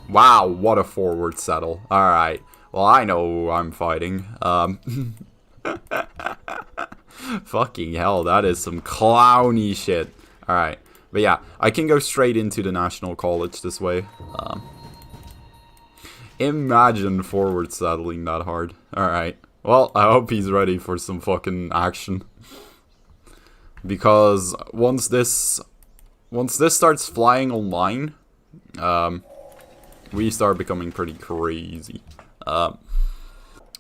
Wow, what a forward settle. Alright. Well, I know who I'm fighting. Fucking hell, that is some clowny shit. Alright. But yeah, I can go straight into the National College this way. Imagine forward settling that hard. Alright. Well, I hope he's ready for some fucking action. Because once this starts flying online, we start becoming pretty crazy.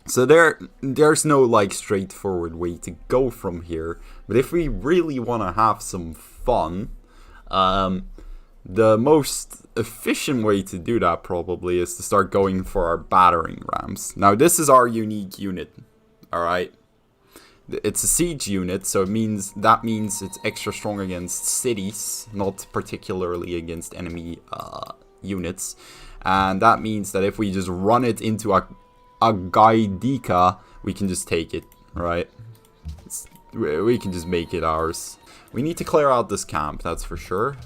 So there's no like straightforward way to go from here. But if we really want to have some fun, the most efficient way to do that probably is to start going for our Battering Rams. Now this is our unique unit, alright? It's a siege unit, so that means it's extra strong against cities, not particularly against enemy units. And that means that if we just run it into a Gaidika, we can just take it, right? We can just make it ours. We need to clear out this camp, that's for sure.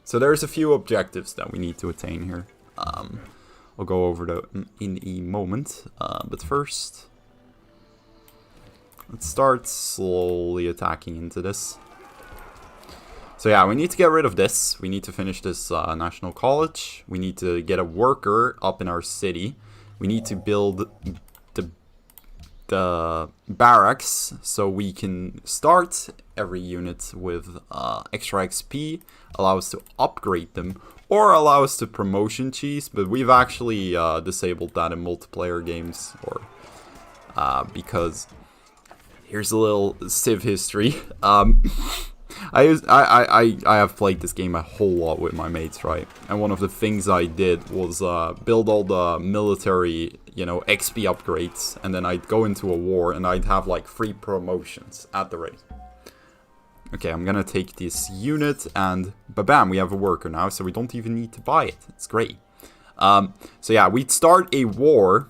So there's a few objectives that we need to attain here. I'll go over them in a moment. But first, let's start slowly attacking into this. So yeah, we need to get rid of this. We need to finish this National College. We need to get a worker up in our city. We need to build the barracks so we can start every unit with extra XP, allow us to upgrade them, or allow us to promotion cheese, but we've actually disabled that in multiplayer games, or because here's a little Civ history. I have played this game a whole lot with my mates, right? And one of the things I did was build all the military, XP upgrades, and then I'd go into a war and I'd have like free promotions at the rate. Okay, I'm gonna take this unit and bam, we have a worker now, so we don't even need to buy it. It's great. So yeah, we'd start a war.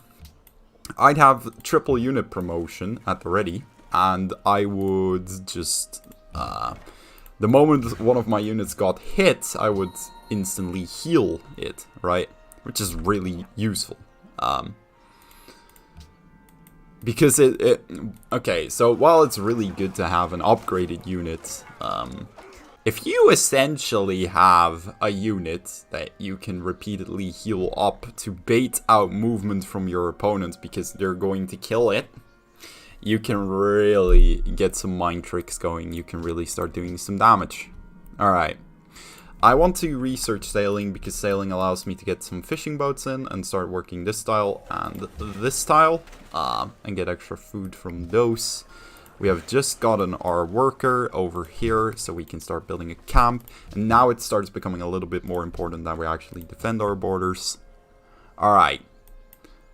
I'd have triple unit promotion at the ready, and I would just the moment one of my units got hit, I would instantly heal it, right? Which is really useful. Because okay, so while it's really good to have an upgraded unit, if you essentially have a unit that you can repeatedly heal up to bait out movement from your opponents because they're going to kill it, you can really get some mind tricks going. You can really start doing some damage. Alright. I want to research sailing because sailing allows me to get some fishing boats in and start working this style and this style. And get extra food from those. We have just gotten our worker over here so we can start building a camp. And now it starts becoming a little bit more important that we actually defend our borders. Alright.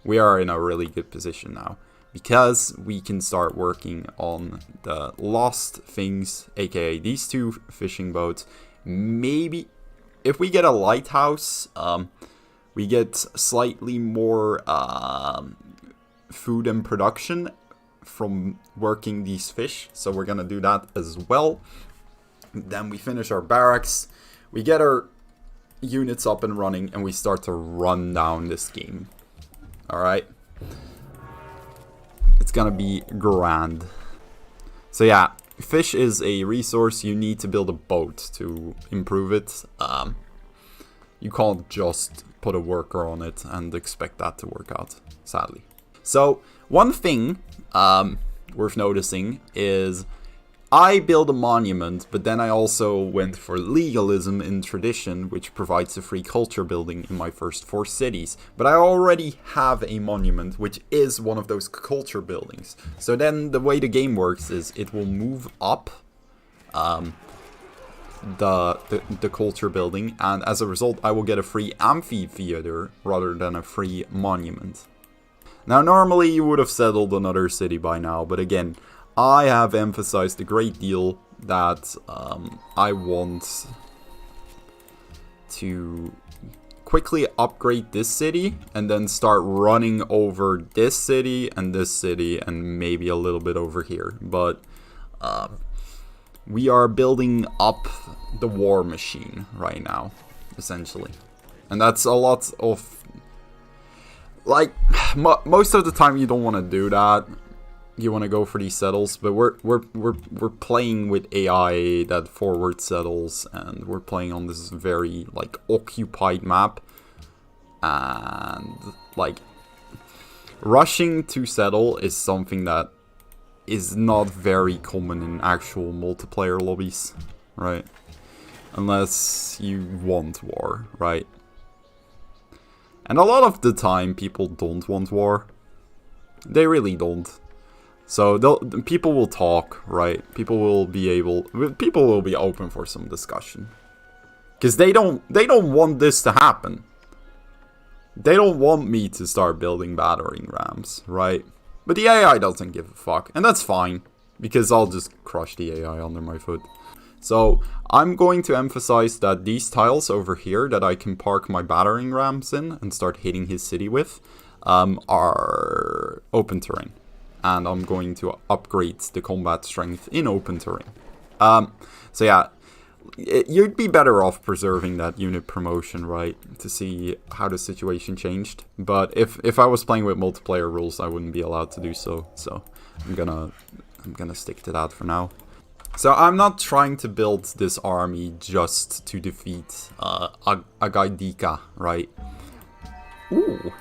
We are in a really good position now, because we can start working on the lost things, aka these two fishing boats. Maybe if we get a lighthouse, we get slightly more food and production from working these fish. So we're gonna do that as well. Then we finish our barracks, we get our units up and running, and we start to run down this game. Alright. It's gonna be grand. So yeah, fish is a resource. You need to build a boat to improve it. You can't just put a worker on it and expect that to work out, sadly. So one thing worth noticing is I build a monument, but then I also went for legalism in tradition, which provides a free culture building in my first 4 cities. But I already have a monument, which is one of those culture buildings. So then the way the game works is it will move up the culture building, and as a result I will get a free amphitheater rather than a free monument. Now normally you would have settled another city by now, but again, I have emphasized a great deal that I want to quickly upgrade this city and then start running over this city and maybe a little bit over here. But we are building up the war machine right now, essentially. And that's a lot of... Like, most of the time you don't want to do that. You want to go for these settles, but we're playing with AI that forward settles, and we're playing on this very, like, occupied map. And, like, rushing to settle is something that is not very common in actual multiplayer lobbies, right? Unless you want war, right? And a lot of the time, people don't want war. They really don't. So people will talk, right? People will be open for some discussion, because they don't want this to happen. They don't want me to start building battering rams, right? But the AI doesn't give a fuck, and that's fine, because I'll just crush the AI under my foot. So I'm going to emphasize that these tiles over here that I can park my battering rams in and start hitting his city with are open terrain. And I'm going to upgrade the combat strength in open terrain. So yeah, you'd be better off preserving that unit promotion, right? To see how the situation changed. But if I was playing with multiplayer rules, I wouldn't be allowed to do so. So I'm gonna stick to that for now. So I'm not trying to build this army just to defeat Agaidika, right? Ooh.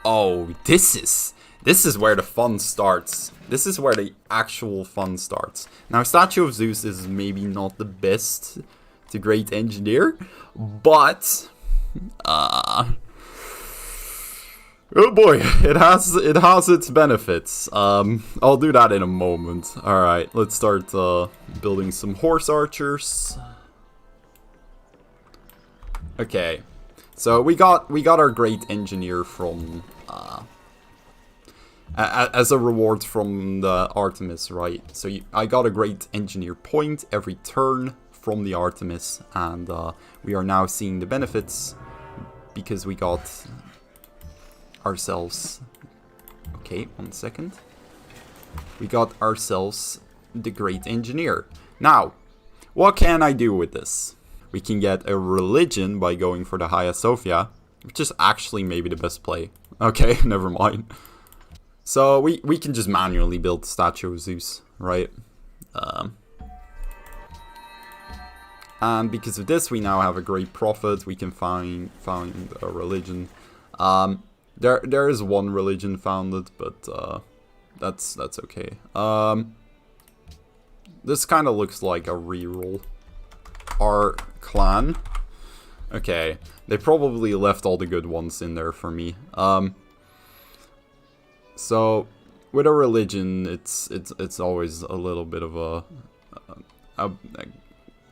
Oh, this is where the fun starts. This is where the actual fun starts. Now, Statue of Zeus is maybe not the best to Great Engineer, but oh boy, it has its benefits. I'll do that in a moment. All right, let's start building some horse archers. Okay, so we got our Great Engineer from as a reward from the Artemis, right? So I got a Great Engineer point every turn from the Artemis, and we are now seeing the benefits because we got ourselves... Okay, 1 second. We got ourselves the Great Engineer. Now, what can I do with this? We can get a religion by going for the Hagia Sophia, which is actually maybe the best play. Okay, never mind. So we can just manually build the Statue of Zeus, right? And because of this, we now have a great prophet. We can find a religion. There is one religion founded, but that's okay. This kind of looks like a reroll. Our clan. Okay, they probably left all the good ones in there for me. So with a religion, it's always a little bit of a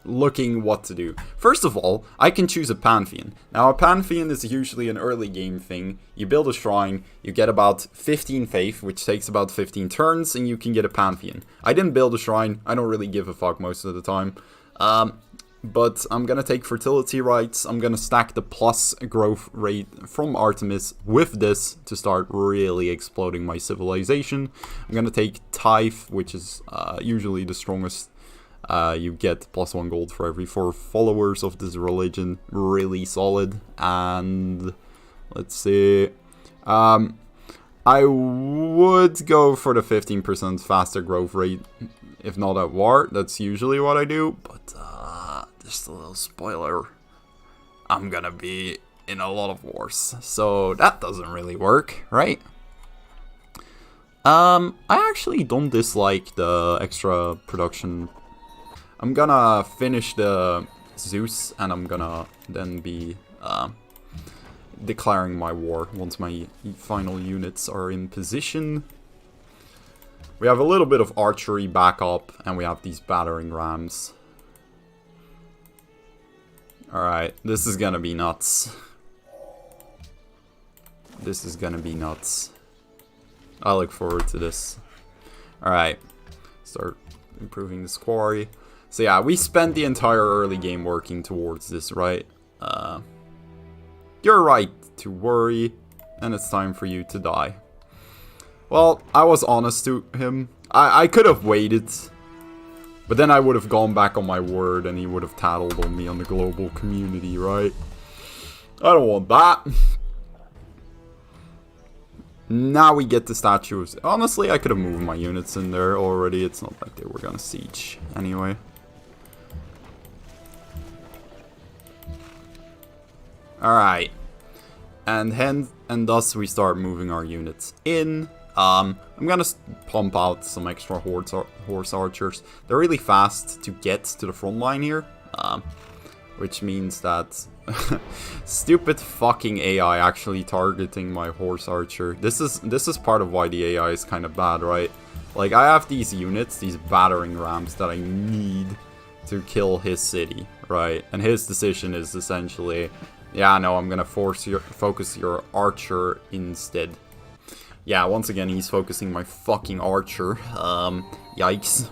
looking what to do. First of all, I can choose a Pantheon. Now, a Pantheon is usually an early game thing. You build a shrine, you get about 15 faith, which takes about 15 turns, and you can get a Pantheon. I didn't build a shrine. I don't really give a fuck most of the time. But I'm gonna take fertility rights. I'm gonna stack the plus growth rate from Artemis with this to start really exploding my civilization. I'm gonna take tithe, which is usually the strongest. You get +1 gold for every 4 followers of this religion. Really solid. And let's see. I would go for the 15% faster growth rate, if not at war. That's usually what I do. But just a little spoiler. I'm gonna be in a lot of wars. So that doesn't really work, right? I actually don't dislike the extra production. I'm gonna finish the Zeus, and I'm gonna then be declaring my war once my final units are in position. We have a little bit of archery backup, and we have these battering rams. Alright, this is gonna be nuts. This is gonna be nuts. I look forward to this. Alright, start improving this quarry. So yeah, we spent the entire early game working towards this, right? You're right to worry, and it's time for you to die. Well, I was honest to him. I could have waited, but then I would have gone back on my word, and he would have tattled on me on the global community, right? I don't want that. Now we get the statues. Honestly, I could have moved my units in there already. It's not like they were gonna siege anyway. Alright. And thus we start moving our units in. I'm gonna pump out some extra horse archers. They're really fast to get to the front line here. Which means that stupid fucking AI actually targeting my horse archer. This is part of why the AI is kind of bad, right? Like, I have these units, these battering rams that I need to kill his city, right? And his decision is essentially, yeah, no, I'm gonna focus your archer instead. Yeah, once again, he's focusing my fucking archer. Yikes.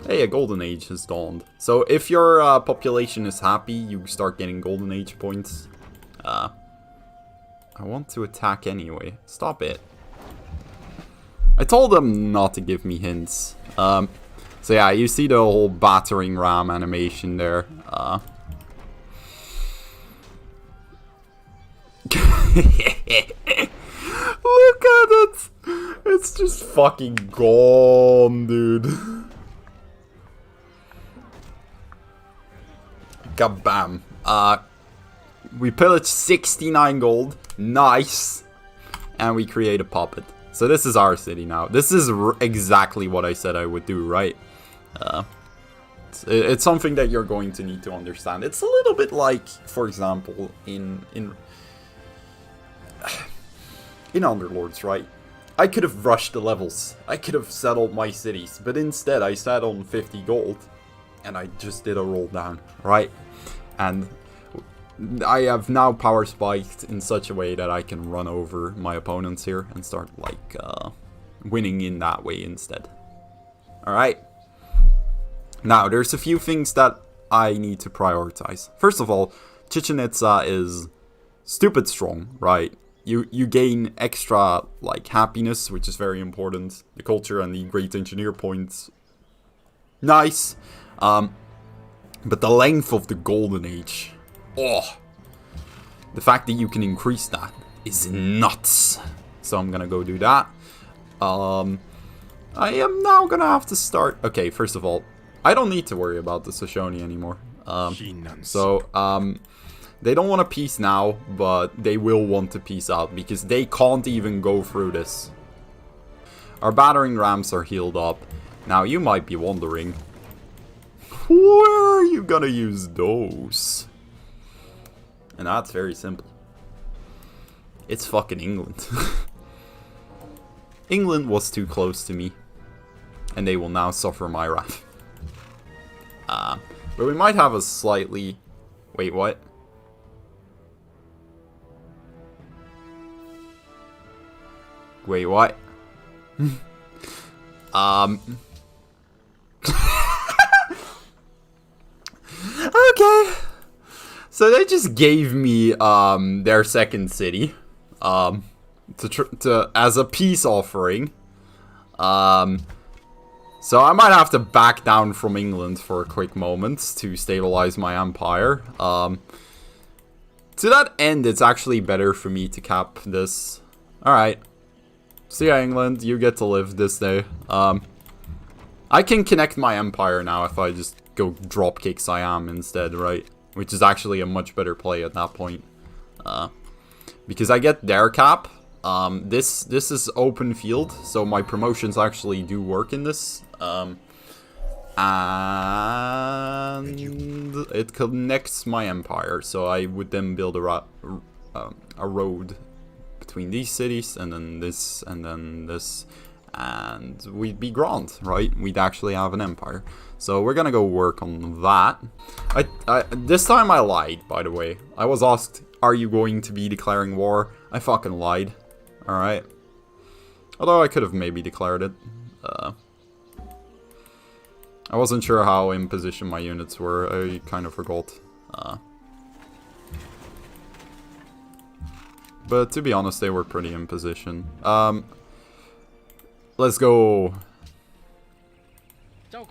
Hey, a golden age has dawned. So if your population is happy, you start getting golden age points. I want to attack anyway. Stop it. I told them not to give me hints. So yeah, you see the whole battering ram animation there. Look at it! It's just fucking gone, dude. Kabam. We pillage 69 gold. Nice. And we create a puppet. So this is our city now. This is exactly what I said I would do, right? It's something that you're going to need to understand. It's a little bit like, for example, in Underlords, right? I could have rushed the levels. I could have settled my cities. But instead, I sat on 50 gold. And I just did a roll down, right? And I have now power spiked in such a way that I can run over my opponents here and start, like, winning in that way instead. Alright. Now, there's a few things that I need to prioritize. First of all, Chichen Itza is stupid strong, right? You gain extra, like, happiness, which is very important. The culture and the great engineer points. Nice. But the length of the golden age, oh, the fact that you can increase that is nuts. So I'm gonna go do that. I am now gonna have to start. Okay, first of all, I don't need to worry about the Shoshone anymore. They don't want to peace now, but they will want to peace out because they can't even go through this. Our battering rams are healed up. Now you might be wondering, where are you gonna use those? And that's very simple. It's fucking England. England was too close to me. And they will now suffer my wrath. But we might have a slightly... Wait, what? Wait, what? Okay. So they just gave me their second city as a peace offering. So I might have to back down from England for a quick moment to stabilize my empire. To that end, it's actually better for me to cap this. Alright. See ya, England. You get to live this day. I can connect my empire now if I just go dropkick Siam instead, right? Which is actually a much better play at that point. Because I get their cap. This is open field, so my promotions actually do work in this. And it connects my empire, so I would then build a road between these cities, and then this, and we'd be grand, right? We'd actually have an empire. So we're gonna go work on that. This time I lied, by the way. I was asked, are you going to be declaring war? I fucking lied. Alright. Although I could have maybe declared it. I wasn't sure how in position my units were. I kind of forgot. But to be honest, they were pretty in position. Let's go.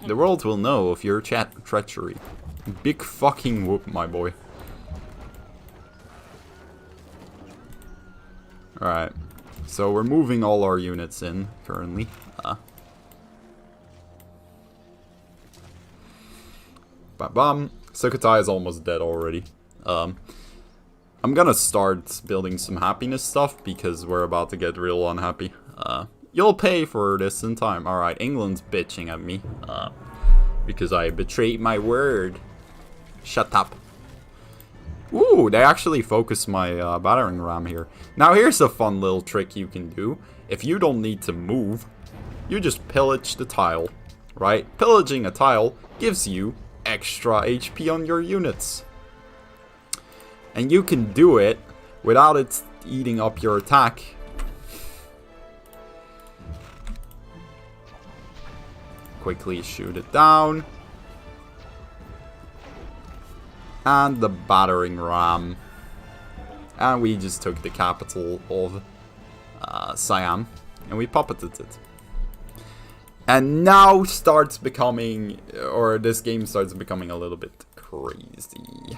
The world will know of your treachery. Big fucking whoop, my boy. Alright. So we're moving all our units in currently. Bam. Sukhothai is almost dead already. I'm gonna start building some happiness stuff because we're about to get real unhappy. You'll pay for this in time. Alright, England's bitching at me. Because I betrayed my word. Shut up. Ooh, they actually focused my battering ram here. Now here's a fun little trick you can do. If you don't need to move, you just pillage the tile. Right? Pillaging a tile gives you extra HP on your units. And you can do it without it eating up your attack. Quickly shoot it down. And the battering ram. And we just took the capital of Siam. And we puppeted it. And now starts becoming, or this game starts becoming a little bit crazy.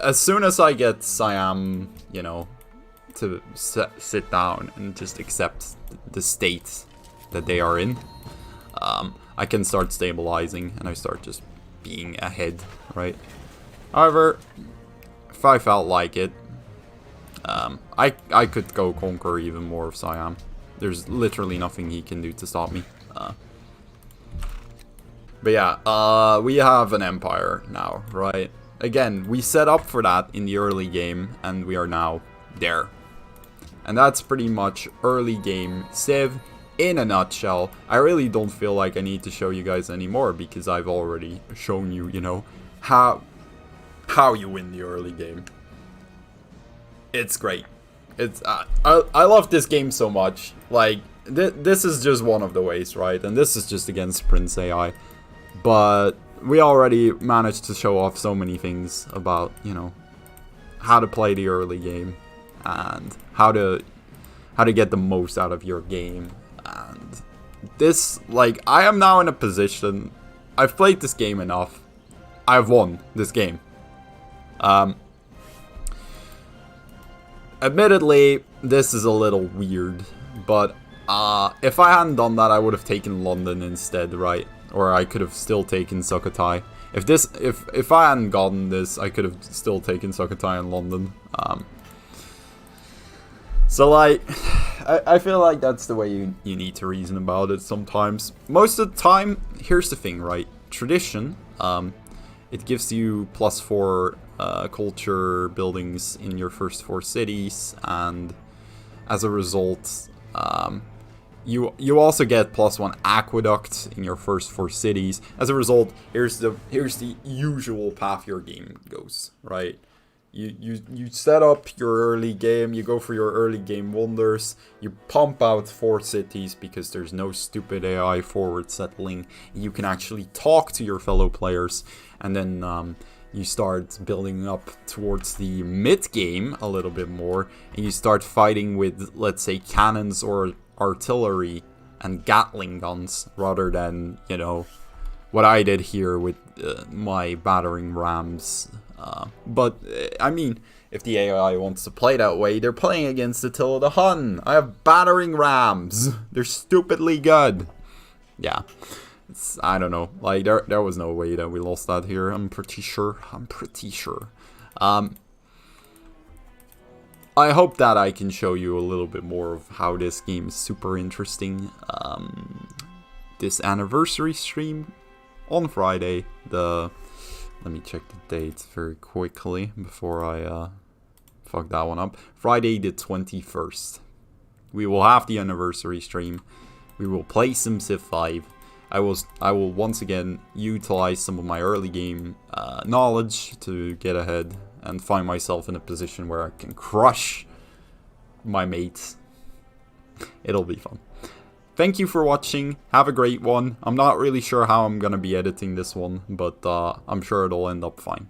As soon as I get Siam, you know, to sit down and just accept the state that they are in, I can start stabilizing and I start just being ahead, right? However, if I felt like it, I could go conquer even more of Siam. There's literally nothing he can do to stop me. But yeah, we have an empire now, right? Again, we set up for that in the early game, and we are now there. And that's pretty much early game Civ in a nutshell. I really don't feel like I need to show you guys anymore, because I've already shown you, you know, how you win the early game. It's great. It's I love this game so much. Like, this is just one of the ways, right? And this is just against Prince AI. But we already managed to show off so many things about, you know, how to play the early game and how to get the most out of your game. And this, like, I am now in a position, I've played this game enough. I've won this game. Admittedly, this is a little weird, but if I hadn't done that, I would have taken London instead, right? Or I could have still taken Sukhothai. If I hadn't gotten this, I could have still taken Sukhothai and London. So, like, I feel like that's the way you need to reason about it sometimes. Most of the time, here's the thing, right? Tradition, it gives you +4 culture buildings in your first 4 cities, and as a result, you also get +1 aqueduct in your first 4 cities. As a result, here's the usual path your game goes, right? You set up your early game, you go for your early game wonders, you pump out 4 cities because there's no stupid AI forward settling. You can actually talk to your fellow players, and then you start building up towards the mid game a little bit more, and you start fighting with, let's say, cannons or artillery and Gatling guns, rather than, you know, what I did here with my battering rams. But I mean, if the AI wants to play that way, they're playing against Attila the Hun. I have battering rams. They're stupidly good. Yeah. I don't know. Like, there was no way that we lost that here. I'm pretty sure. I hope that I can show you a little bit more of how this game is super interesting. This anniversary stream on Friday. Let me check the dates very quickly before I fuck that one up. Friday the 21st. We will have the anniversary stream. We will play some Civ 5. I will once again utilize some of my early game knowledge to get ahead and find myself in a position where I can crush my mates. It'll be fun. Thank you for watching. Have a great one. I'm not really sure how I'm gonna be editing this one, but I'm sure it'll end up fine.